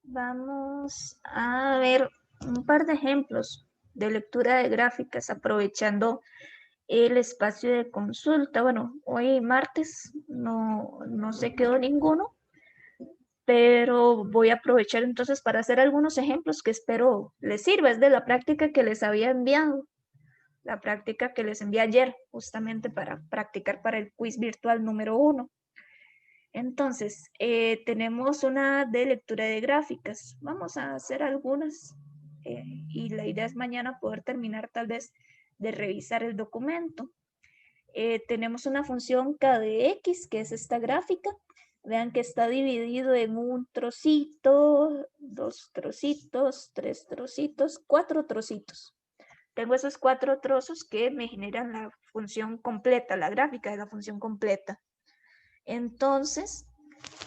Vamos a ver un par de ejemplos de lectura de gráficas aprovechando el espacio de consulta. Bueno, hoy martes no se quedó ninguno, pero voy a aprovechar entonces para hacer algunos ejemplos que espero les sirva. Es de la práctica que les había enviado, la práctica que les envié ayer, justamente para practicar para el quiz virtual número 1. Entonces, tenemos una de lectura de gráficas. Vamos a hacer algunas y la idea es mañana poder terminar tal vez de revisar el documento. Tenemos una función k de x, que es esta gráfica. Vean que está dividido en un trocito, dos trocitos, tres trocitos, cuatro trocitos. Tengo esos cuatro trozos que me generan la función completa, la gráfica de la función completa. Entonces,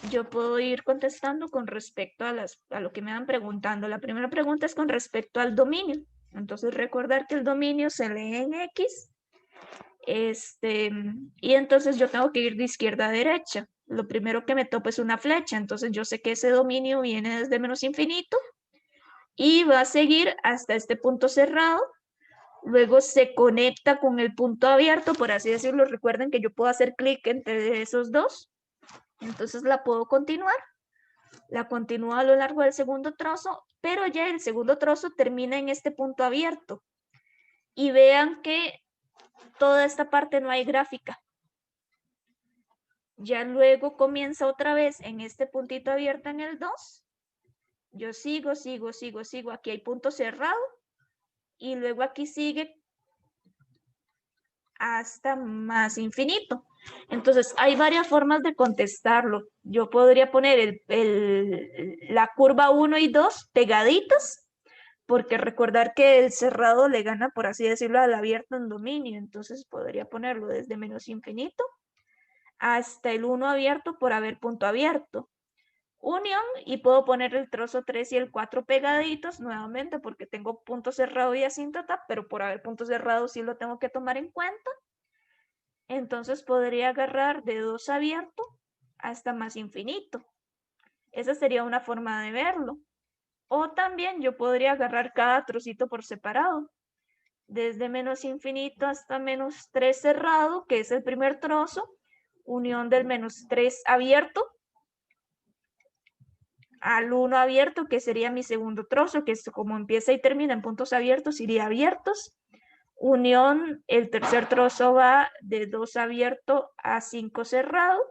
yo puedo ir contestando con respecto a lo que me van preguntando. La primera pregunta es con respecto al dominio. Entonces, recordar que el dominio se lee en X. Y entonces yo tengo que ir de izquierda a derecha. Lo primero que me topo es una flecha. Entonces, yo sé que ese dominio viene desde menos infinito y va a seguir hasta este punto cerrado. Luego se conecta con el punto abierto, por así decirlo. Recuerden que yo puedo hacer clic entre esos dos. Entonces la puedo continuar. La continúo a lo largo del segundo trozo, pero ya el segundo trozo termina en este punto abierto. Y vean que toda esta parte no hay gráfica. Ya luego comienza otra vez en este puntito abierto en el 2. Yo sigo. Aquí hay punto cerrado. Y luego aquí sigue hasta más infinito. Entonces, hay varias formas de contestarlo. Yo podría poner la curva 1 y 2 pegaditas, porque recordar que el cerrado le gana, por así decirlo, al abierto en dominio. Entonces, podría ponerlo desde menos infinito hasta el 1 abierto por haber punto abierto. Unión, y puedo poner el trozo 3 y el 4 pegaditos nuevamente porque tengo punto cerrado y asíntota, pero por haber punto cerrado sí lo tengo que tomar en cuenta. Entonces podría agarrar de 2 abierto hasta más infinito. Esa sería una forma de verlo. O también yo podría agarrar cada trocito por separado. Desde menos infinito hasta menos 3 cerrado, que es el primer trozo. Unión del menos 3 abierto al 1 abierto, que sería mi segundo trozo, que es como empieza y termina en puntos abiertos, iría abiertos. Unión, el tercer trozo va de 2 abierto a 5 cerrado.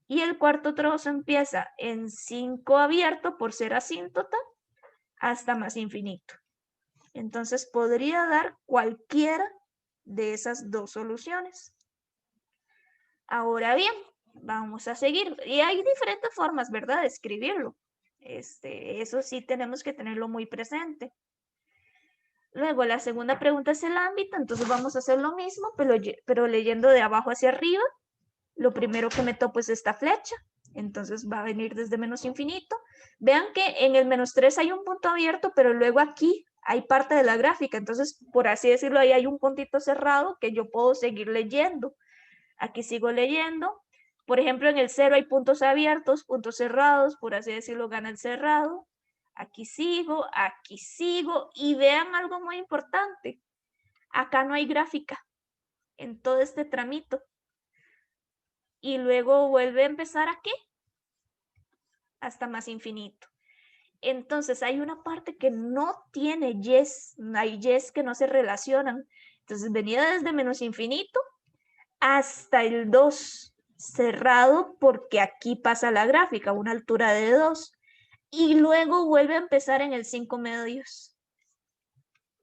Y el cuarto trozo empieza en 5 abierto por ser asíntota hasta más infinito. Entonces podría dar cualquiera de esas dos soluciones. Ahora bien, vamos a seguir. Y hay diferentes formas, ¿verdad?, de escribirlo. Eso sí tenemos que tenerlo muy presente. Luego, la segunda pregunta es el ámbito, entonces vamos a hacer lo mismo, pero leyendo de abajo hacia arriba. Lo primero que me topo es esta flecha, entonces va a venir desde menos infinito. Vean que en el menos 3 hay un punto abierto, pero luego aquí hay parte de la gráfica, entonces, por así decirlo, ahí hay un puntito cerrado que yo puedo seguir leyendo. Aquí sigo leyendo. Por ejemplo, en el 0 hay puntos abiertos, puntos cerrados, por así decirlo, gana el cerrado. Aquí sigo, y vean algo muy importante. Acá no hay gráfica en todo este tramito. Y luego vuelve a empezar aquí, hasta más infinito. Entonces hay una parte que no tiene yes, hay yes que no se relacionan. Entonces venía desde menos infinito hasta el 2 cerrado, porque aquí pasa la gráfica, una altura de 2. Y luego vuelve a empezar en el 5 medios.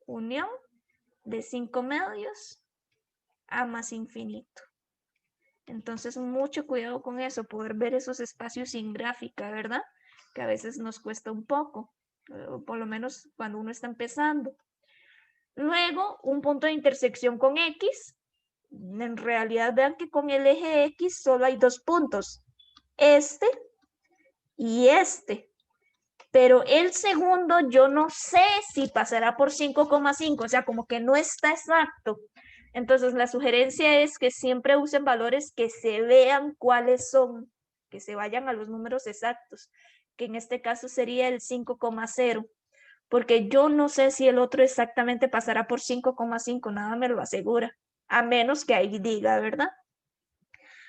Unión de 5 medios a más infinito. Entonces, mucho cuidado con eso, poder ver esos espacios sin gráfica, ¿verdad? Que a veces nos cuesta un poco, por lo menos cuando uno está empezando. Luego, un punto de intersección con X. En realidad, vean que con el eje X solo hay dos puntos, este y este. Pero el segundo yo no sé si pasará por 5,5, o sea, como que no está exacto. Entonces, la sugerencia es que siempre usen valores que se vean cuáles son, que se vayan a los números exactos. que en este caso sería el 5,0, porque yo no sé si el otro exactamente pasará por 5,5, nada me lo asegura, a menos que ahí diga, ¿verdad?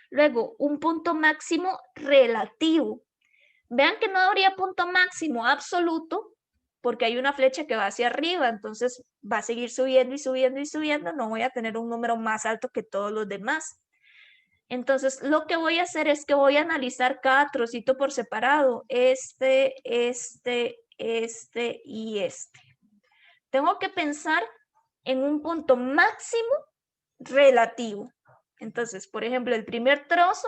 Luego, un punto máximo relativo. Vean que no habría punto máximo absoluto, porque hay una flecha que va hacia arriba, entonces va a seguir subiendo y subiendo y subiendo, no voy a tener un número más alto que todos los demás. Entonces, lo que voy a hacer es que voy a analizar cada trocito por separado, este y este. Tengo que pensar en un punto máximo relativo. Entonces, por ejemplo, el primer trozo,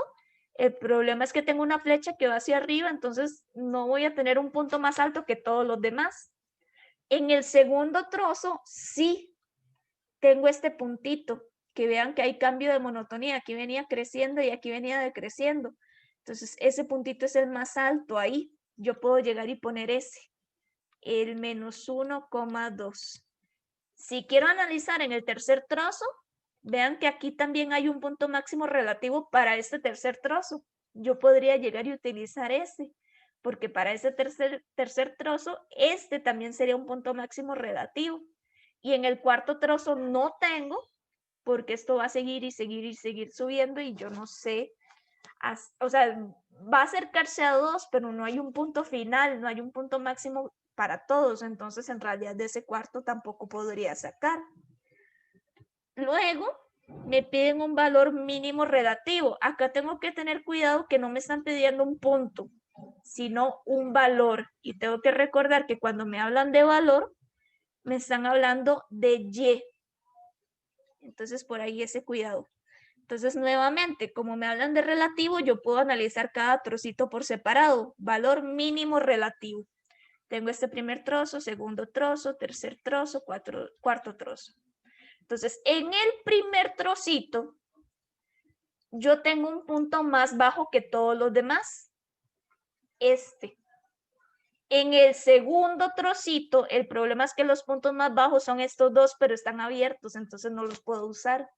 el problema es que tengo una flecha que va hacia arriba, entonces no voy a tener un punto más alto que todos los demás. En el segundo trozo, sí tengo este puntito, que vean que hay cambio de monotonía, aquí venía creciendo y aquí venía decreciendo. Entonces, ese puntito es el más alto ahí. Yo puedo llegar y poner ese, el menos 1,2. Si quiero analizar en el tercer trozo, vean que aquí también hay un punto máximo relativo para este tercer trozo. Yo podría llegar y utilizar ese, porque para ese tercer trozo, este también sería un punto máximo relativo. Y en el cuarto trozo no tengo, porque esto va a seguir y seguir y seguir subiendo y yo no sé, o sea, va a acercarse a 2, pero no hay un punto final, no hay un punto máximo para todos, entonces en realidad de ese cuarto tampoco podría sacar. Luego me piden un valor mínimo relativo. Acá tengo que tener cuidado que no me están pidiendo un punto, sino un valor. Y tengo que recordar que cuando me hablan de valor, me están hablando de Y. Entonces por ahí ese cuidado. Entonces nuevamente, como me hablan de relativo, yo puedo analizar cada trocito por separado. Valor mínimo relativo. Tengo este primer trozo, segundo trozo, tercer trozo, cuarto trozo. Entonces, en el primer trocito, yo tengo un punto más bajo que todos los demás. Este. En el segundo trocito, el problema es que los puntos más bajos son estos dos, pero están abiertos, entonces no los puedo usar.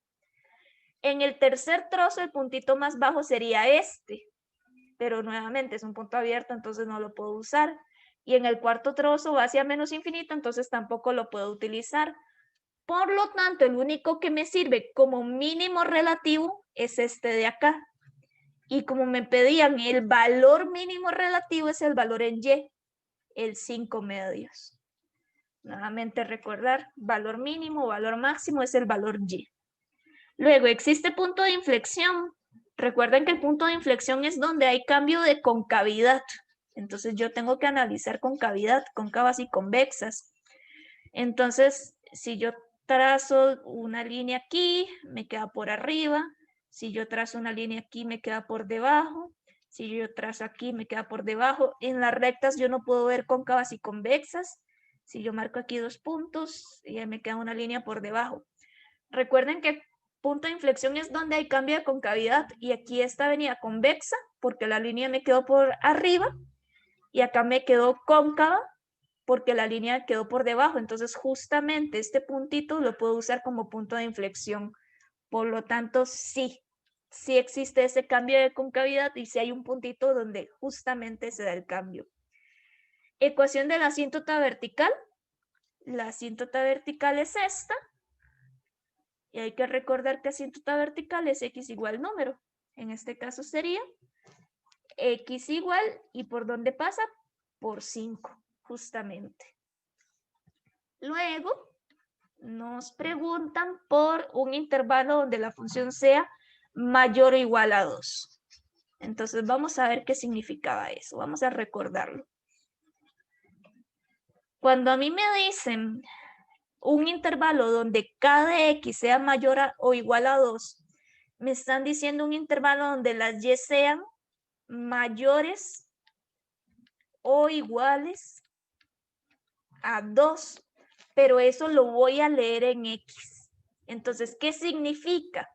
En el tercer trozo, el puntito más bajo sería este, pero nuevamente es un punto abierto, entonces no lo puedo usar. Y en el cuarto trozo va hacia menos infinito, entonces tampoco lo puedo utilizar. Por lo tanto, el único que me sirve como mínimo relativo es este de acá. Y como me pedían el valor mínimo relativo es el valor en Y, el 5/2. Nuevamente recordar, valor mínimo, valor máximo es el valor Y. Luego existe punto de inflexión. Recuerden que el punto de inflexión es donde hay cambio de concavidad. Entonces yo tengo que analizar concavidad, cóncavas y convexas. Entonces, si yo trazo una línea aquí, me queda por arriba. Si yo trazo una línea aquí, me queda por debajo. Si yo trazo aquí, me queda por debajo. En las rectas yo no puedo ver cóncavas y convexas. Si yo marco aquí 2 puntos, ya me queda una línea por debajo. Recuerden que punto de inflexión es donde hay cambio de concavidad y aquí esta venía convexa porque la línea me quedó por arriba y acá me quedó cóncava porque la línea quedó por debajo. Entonces justamente este puntito lo puedo usar como punto de inflexión. Por lo tanto, sí existe ese cambio de concavidad y sí hay un puntito donde justamente se da el cambio. Ecuación de la asíntota vertical. La asíntota vertical es esta. Y hay que recordar que asíntota vertical es x igual número. En este caso sería x igual, ¿y por dónde pasa? Por 5, justamente. Luego, nos preguntan por un intervalo donde la función sea mayor o igual a 2. Entonces, vamos a ver qué significaba eso. Vamos a recordarlo. Cuando a mí me dicen un intervalo donde k de x sea mayor o igual a 2, me están diciendo un intervalo donde las y sean mayores o iguales a 2, pero eso lo voy a leer en x. Entonces, ¿qué significa?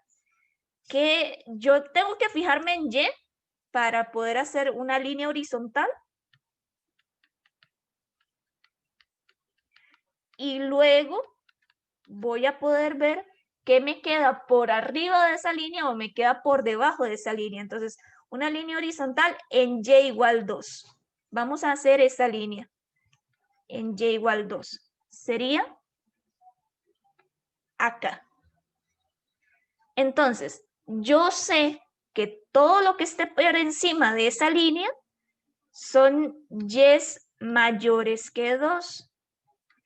Que yo tengo que fijarme en y para poder hacer una línea horizontal y luego voy a poder ver qué me queda por arriba de esa línea o me queda por debajo de esa línea. Entonces, una línea horizontal en y igual 2. Vamos a hacer esta línea en y igual 2. Sería acá. Entonces, yo sé que todo lo que esté por encima de esa línea son y's mayores que 2.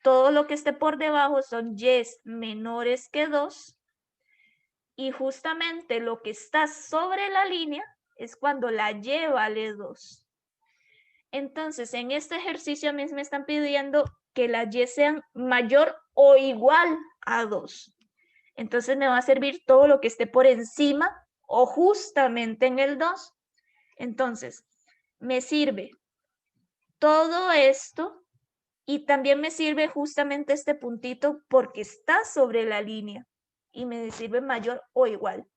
Todo lo que esté por debajo son y's menores que 2. Y justamente lo que está sobre la línea es cuando la y vale 2. Entonces, en este ejercicio a mí me están pidiendo que la y sean mayor o igual a 2. Entonces me va a servir todo lo que esté por encima o justamente en el 2. Entonces, me sirve todo esto y también me sirve justamente este puntito porque está sobre la línea y me sirve mayor o igual.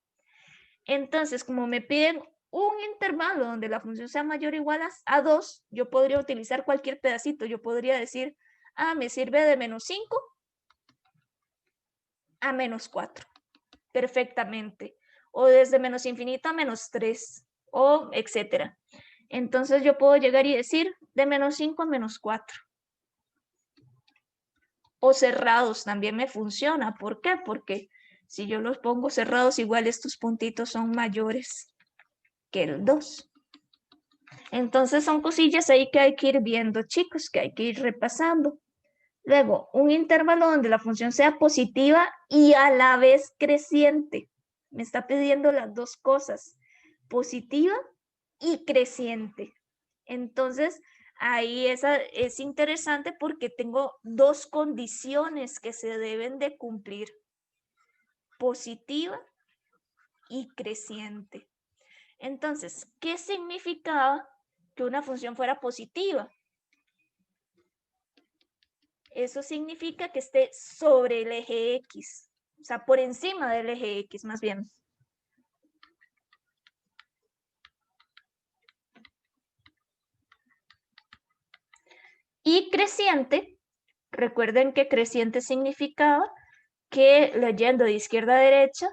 Entonces, como me piden un intervalo donde la función sea mayor o igual a 2, yo podría utilizar cualquier pedacito. Yo podría decir, me sirve de -5 a -4. Perfectamente. O desde -infinito a -3, o etcétera. Entonces yo puedo llegar y decir de -5 a -4. O cerrados también me funciona. ¿Por qué? Porque si yo los pongo cerrados, igual estos puntitos son mayores que el 2. Entonces son cosillas ahí que hay que ir viendo, chicos, que hay que ir repasando. Luego, un intervalo donde la función sea positiva y a la vez creciente. Me está pidiendo las dos cosas, positiva y creciente. Entonces, ahí es interesante porque tengo dos condiciones que se deben de cumplir, positiva y creciente. Entonces, ¿qué significaba que una función fuera positiva? Eso significa que esté sobre el eje X, o sea, por encima del eje X más bien. Y creciente, recuerden que creciente significaba que leyendo de izquierda a derecha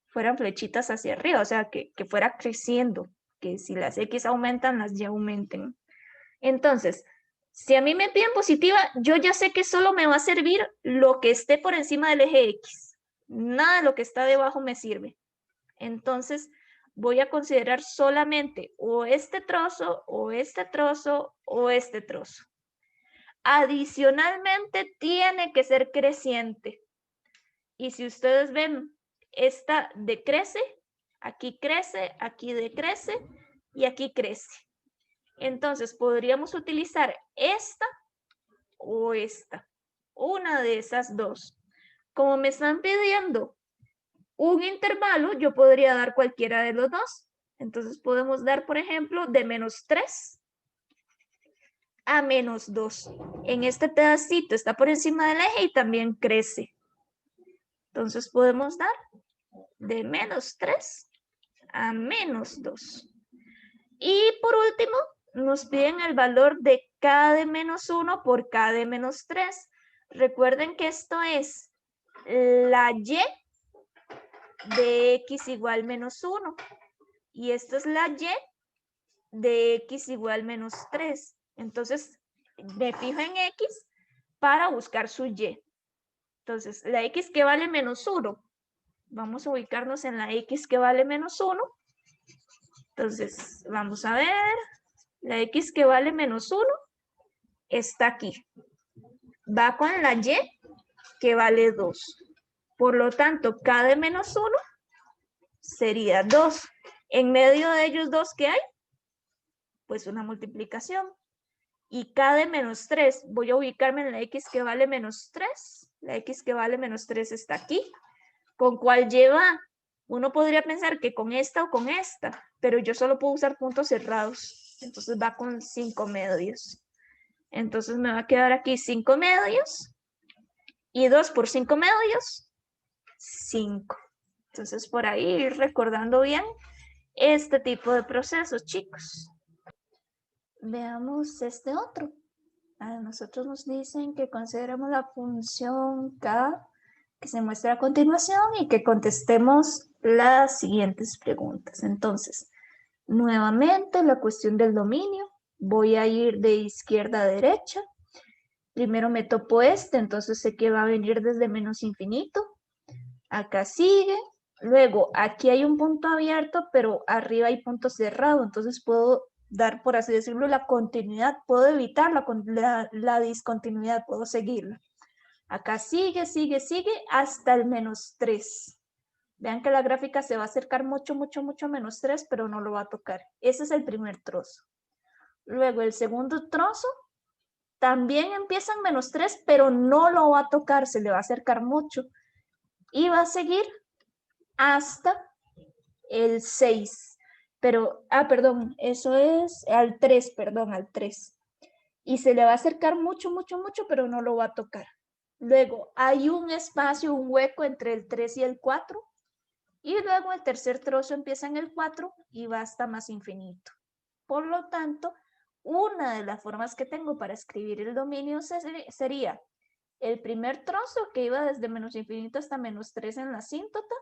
fueran flechitas hacia arriba, o sea, que fuera creciendo, que si las X aumentan, las Y aumenten. Entonces, si a mí me piden positiva, yo ya sé que solo me va a servir lo que esté por encima del eje X. Nada de lo que está debajo me sirve. Entonces, voy a considerar solamente o este trozo, o este trozo, o este trozo. Adicionalmente, tiene que ser creciente. Y si ustedes ven, esta decrece, aquí decrece y aquí crece. Entonces, podríamos utilizar esta o esta, una de esas dos. Como me están pidiendo un intervalo, yo podría dar cualquiera de los dos. Entonces podemos dar, por ejemplo, de -3 a -2. En este pedacito está por encima del eje y también crece. Entonces podemos dar de -3 a -2. Y por último, nos piden el valor de k de -1 por k de -3. Recuerden que esto es la y de x igual -1. Y esto es la y de x igual -3. Entonces, me fijo en x para buscar su y. Entonces, la x que vale -1. Vamos a ubicarnos en la x que vale -1. Entonces, vamos a ver. La x que vale -1 está aquí. Va con la y que vale 2. Por lo tanto, k de -1 sería 2. En medio de ellos dos, ¿qué hay? Pues una multiplicación. Y k de -3, voy a ubicarme en la x que vale -3. La x que vale -3 está aquí. ¿Con cuál lleva? Uno podría pensar que con esta o con esta, pero yo solo puedo usar puntos cerrados. Entonces va con 5 medios. Entonces me va a quedar aquí 5 medios. Y 2 por 5 medios, 5. Entonces por ahí ir recordando bien este tipo de procesos, chicos. Veamos este otro. A nosotros nos dicen que consideremos la función k que se muestra a continuación y que contestemos las siguientes preguntas. Entonces, nuevamente la cuestión del dominio. voy a ir de izquierda a derecha. Primero me topo este, entonces sé que va a venir desde menos infinito. Acá sigue. Luego, aquí hay un punto abierto, pero arriba hay punto cerrado, entonces puedo dar, por así decirlo, la continuidad, puedo evitar la discontinuidad, puedo seguirla. Acá sigue, sigue, sigue, hasta el menos 3. Vean que la gráfica se va a acercar mucho, mucho, mucho a menos 3, pero no lo va a tocar. Ese es el primer trozo. Luego el segundo trozo también empieza en menos 3, pero no lo va a tocar, se le va a acercar mucho. Y va a seguir hasta el 6. Pero, perdón, eso es al 3, perdón, al 3. Y se le va a acercar mucho, mucho, mucho, pero no lo va a tocar. Luego hay un espacio, un hueco entre el 3 y el 4. Y luego el tercer trozo empieza en el 4 y va hasta más infinito. Por lo tanto, una de las formas que tengo para escribir el dominio sería el primer trozo que iba desde menos infinito hasta menos 3 en la asíntota,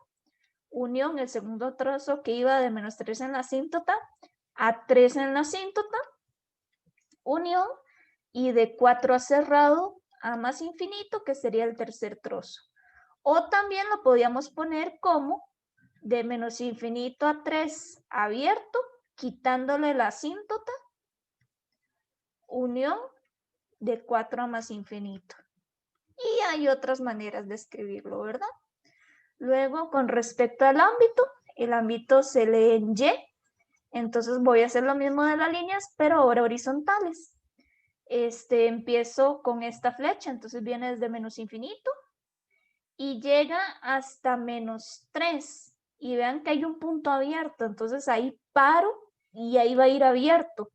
unión el segundo trozo que iba de menos 3 en la asíntota a 3 en la asíntota, unión, y de 4 a cerrado a más infinito, que sería el tercer trozo. O también lo podíamos poner como de menos infinito a 3 abierto, quitándole la asíntota, unión de 4 a más infinito. Y hay otras maneras de escribirlo, ¿verdad? Luego, con respecto al ámbito, el ámbito se lee en Y, entonces voy a hacer lo mismo de las líneas, pero ahora horizontales. Empiezo con esta flecha, entonces viene desde menos infinito y llega hasta menos 3. Y vean que hay un punto abierto, entonces ahí paro y ahí va a ir abierto.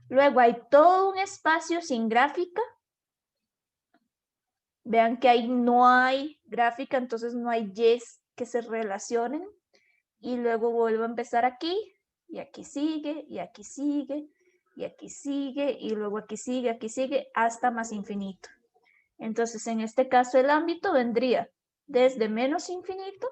Luego hay todo un espacio sin gráfica. Vean que ahí no hay gráfica, entonces no hay Y's que se relacionen. Y luego vuelvo a empezar aquí, y aquí sigue, y aquí sigue, y aquí sigue, y luego aquí sigue, hasta más infinito. Entonces, en este caso, el ámbito vendría desde menos infinito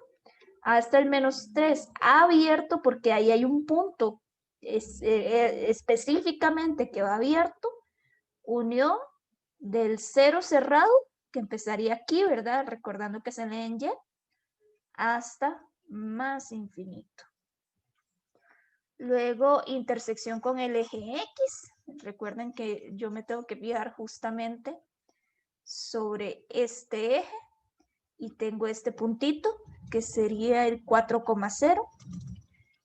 hasta el menos 3, abierto, porque ahí hay un punto específicamente que va abierto, unión del 0 cerrado, que empezaría aquí, ¿verdad? Recordando que se lee en Y, hasta más infinito. Luego, intersección con el eje X. Recuerden que yo me tengo que fijar justamente sobre este eje y tengo este puntito que sería el 4,0.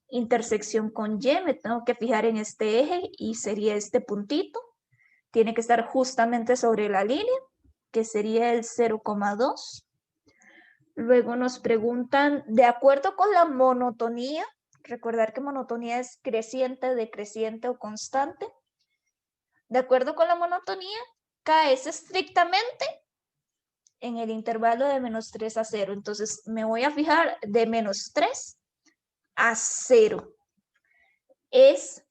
Intersección con Y, me tengo que fijar en este eje y sería este puntito. Tiene que estar justamente sobre la línea, que sería el 0,2. Luego nos preguntan, de acuerdo con la monotonía, recordar que monotonía es creciente, decreciente o constante. De acuerdo con la monotonía, K es estrictamente en el intervalo de menos 3 a 0. Entonces me voy a fijar de menos 3 a 0. Es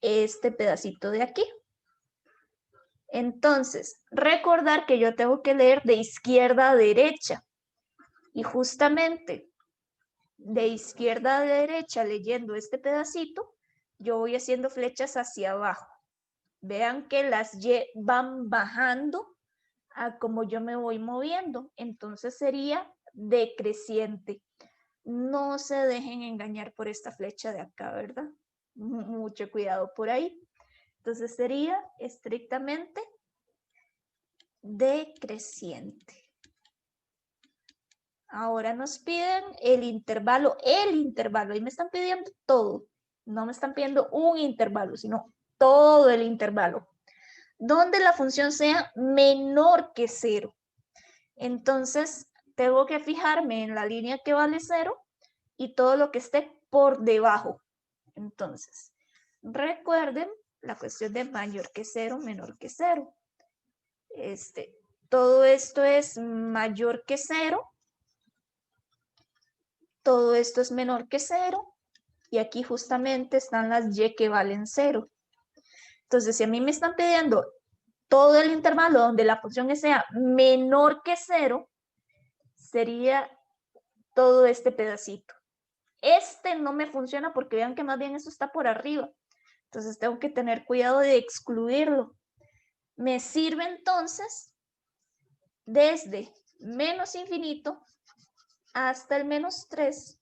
este pedacito de aquí. Entonces, recordar que yo tengo que leer de izquierda a derecha. Y justamente de izquierda a derecha, leyendo este pedacito, yo voy haciendo flechas hacia abajo. Vean que las Y van bajando a como yo me voy moviendo. Entonces sería decreciente. No se dejen engañar por esta flecha de acá, ¿verdad? Mucho cuidado por ahí. Entonces sería estrictamente decreciente. Ahora nos piden el intervalo, ahí me están pidiendo todo. No me están pidiendo un intervalo, sino todo el intervalo, donde la función sea menor que 0. Entonces, tengo que fijarme en la línea que vale 0 y todo lo que esté por debajo. Entonces, recuerden la cuestión de mayor que 0, menor que 0. Todo esto es mayor que 0. Todo esto es menor que 0. Y aquí justamente están las Y que valen 0. Entonces, si a mí me están pidiendo todo el intervalo donde la función sea menor que 0, sería todo este pedacito. Este no me funciona porque vean que más bien eso está por arriba. Entonces tengo que tener cuidado de excluirlo. Me sirve entonces desde menos infinito hasta el menos 3,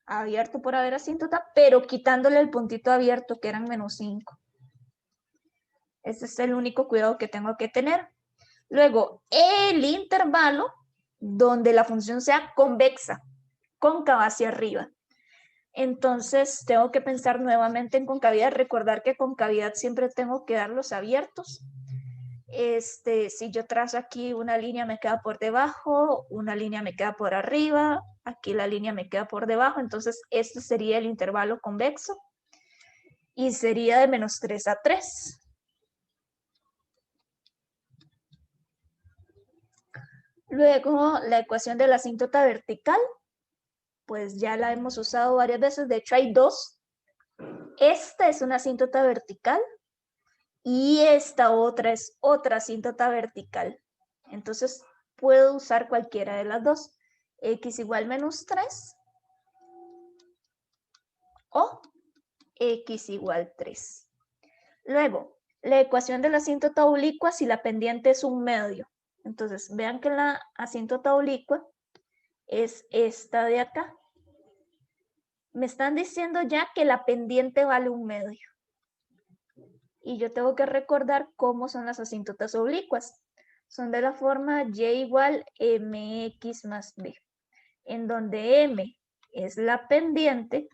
abierto por haber asíntota, pero quitándole el puntito abierto que eran menos 5. Ese es el único cuidado que tengo que tener. Luego, el intervalo donde la función sea convexa, cóncava hacia arriba. Entonces, tengo que pensar nuevamente en concavidad. Recordar que concavidad siempre tengo que dar los abiertos. Si yo trazo aquí una línea me queda por debajo, una línea me queda por arriba, aquí la línea me queda por debajo, entonces este sería el intervalo convexo y sería de menos 3 a 3. Luego la ecuación de la asíntota vertical, pues ya la hemos usado varias veces, de hecho hay dos. Esta es una asíntota vertical y esta otra es otra asíntota vertical. Entonces puedo usar cualquiera de las dos. X igual menos 3 o X igual 3. Luego, la ecuación de la asíntota oblicua si la pendiente es un medio. Entonces, vean que la asíntota oblicua es esta de acá. Me están diciendo ya que la pendiente vale un medio. Y yo tengo que recordar cómo son las asíntotas oblicuas. Son de la forma y igual mx más b, en donde m es la pendiente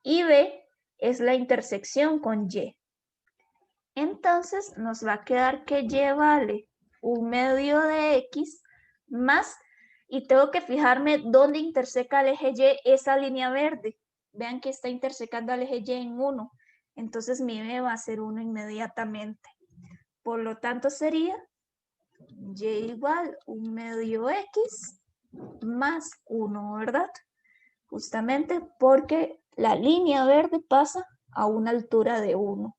y b es la intersección con y. Entonces nos va a quedar que y vale un medio de x más, y tengo que fijarme dónde interseca el eje y esa línea verde. Vean que está intersecando al eje y en 1. Entonces mi b va a ser 1 inmediatamente. Por lo tanto sería y igual un medio x más 1, ¿verdad? Justamente porque la línea verde pasa a una altura de 1.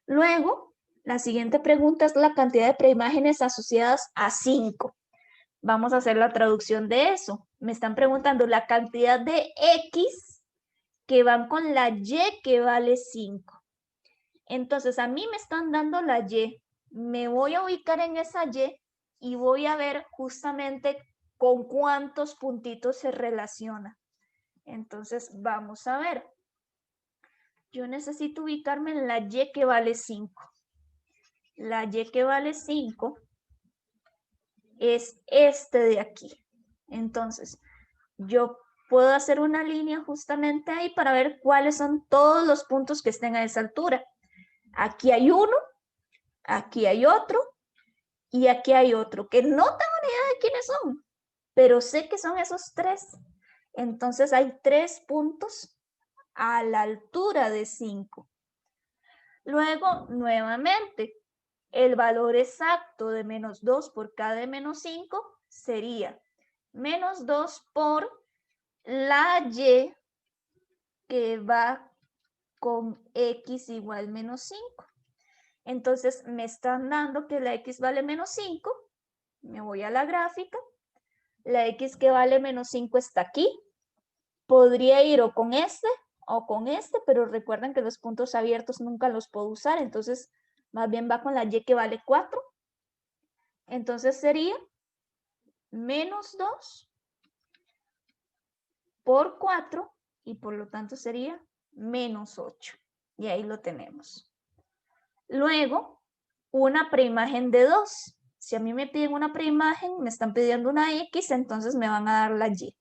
Luego, la siguiente pregunta es la cantidad de preimágenes asociadas a 5. Vamos a hacer la traducción de eso. Me están preguntando la cantidad de X que van con la Y que vale 5. Entonces, a mí me están dando la Y. Me voy a ubicar en esa Y y voy a ver justamente con cuántos puntitos se relaciona. Entonces, vamos a ver. Yo necesito ubicarme en la Y que vale 5. La Y que vale 5 es este de aquí. Entonces, yo puedo hacer una línea justamente ahí para ver cuáles son todos los puntos que estén a esa altura. Aquí hay uno, aquí hay otro y aquí hay otro, que no tengo ni idea de quiénes son, pero sé que son esos 3. Entonces, hay 3 puntos a la altura de 5. Luego, nuevamente, el valor exacto de menos 2 por k de menos 5 sería menos 2 por la y que va con x igual menos 5. Entonces me están dando que la x vale menos 5. Me voy a la gráfica. La x que vale menos 5 está aquí. Podría ir o con este, pero recuerden que los puntos abiertos nunca los puedo usar. Entonces más bien va con la y que vale 4. Entonces sería menos 2 por 4 y por lo tanto sería menos 8. Y ahí lo tenemos. Luego, una preimagen de 2. Si a mí me piden una preimagen, me están pidiendo una X, entonces me van a dar la Y.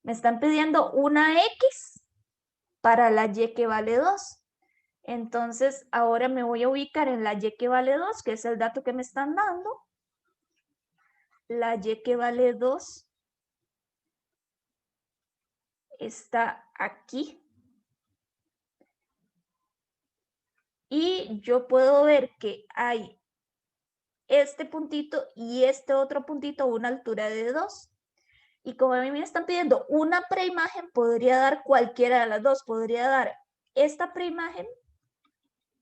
Me están pidiendo una X para la Y que vale 2. Entonces, ahora me voy a ubicar en la Y que vale 2, que es el dato que me están dando. La Y que vale 2 está aquí. Y yo puedo ver que hay este puntito y este otro puntito a una altura de 2. Y como a mí me están pidiendo una preimagen, podría dar cualquiera de las dos. Podría dar esta preimagen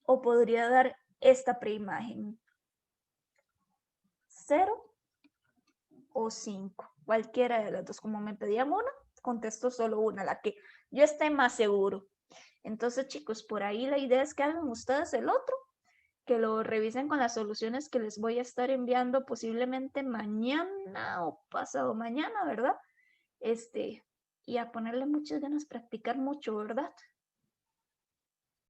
o podría dar esta preimagen. 0 o 5. Cualquiera de las dos. Como me pedían una, contesto solo una, la que yo esté más seguro. Entonces, chicos, por ahí la idea es que hagan ustedes el otro, que lo revisen con las soluciones que les voy a estar enviando posiblemente mañana o pasado mañana, ¿verdad? Y a ponerle muchas ganas, practicar mucho, ¿verdad?